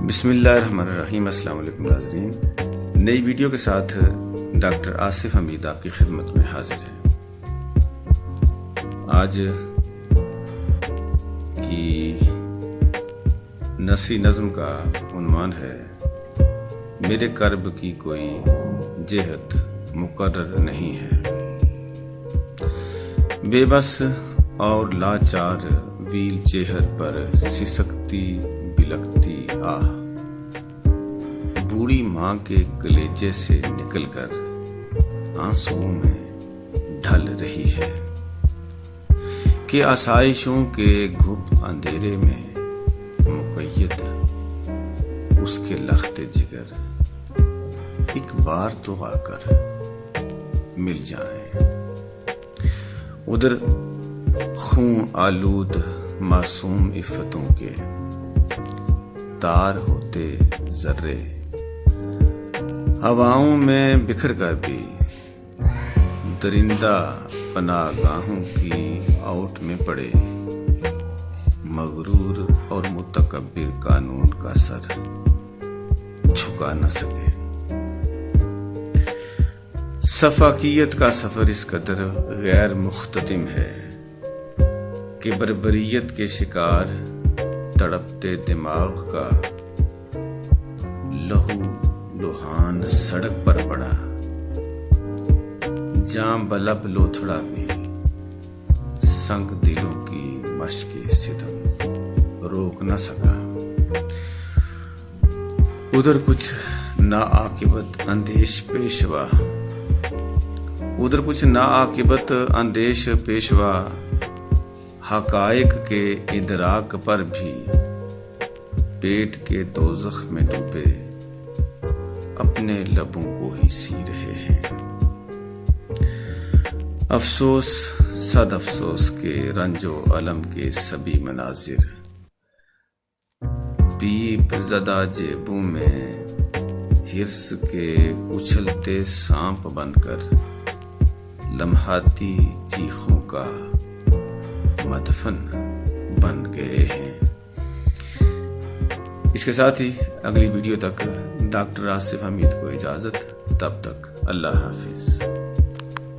بسم اللہ الرحمن الرحیم۔ السلام علیکم ناظرین، نئی ویڈیو کے ساتھ ڈاکٹر آصف حمید آپ کی خدمت میں حاضر ہے۔ آج کی نثری نظم کا عنوان ہے میرے کرب کی کوئی جہت مقرر نہیں ہے۔ بے بس اور لاچار ویل چہر پر سسکتی بلکتی آہ بوڑھی ماں کے کلیجے سے نکل کر آنسوؤں میں ڈھل رہی ہے کہ آسائشوں کے گھپ اندھیرے میں مقید اس کے لخت جگر ایک بار تو آ کر مل جائیں۔ ادھر خون آلود معصوم عفتوں کے تار ہوتے ذرے ہواؤں میں بکھر کر بھی درندہ پناہ گاہوں کی آؤٹ میں پڑے مغرور اور متکبر قانون کا سر جھکا نہ سکے۔ سفاکیت کا سفر اس قدر غیر مختتم ہے کہ بربریت کے شکار تڑپتے دماغ کا لہو لوہان سڑک پر پڑا، جاں بلب لوتھڑا بھی سنگ دلوں کی مشق ستم روک نہ سکا۔ ادھر کچھ ناعاقبت اندیش پیشوا حقائق کے ادراک پر بھی پیٹ کے دوزخ میں ڈوبے اپنے لبوں کو ہی سی رہے ہیں۔ افسوس صد افسوس کے رنج و الم کے سبھی مناظر پیپ زدہ جیبوں میں ہرس کے اچھلتے سانپ بن کر لمحاتی چیخوں کا مدفن بن گئے ہیں۔ اس کے ساتھ ہی اگلی ویڈیو تک ڈاکٹر آصف حمید کو اجازت، تب تک اللہ حافظ۔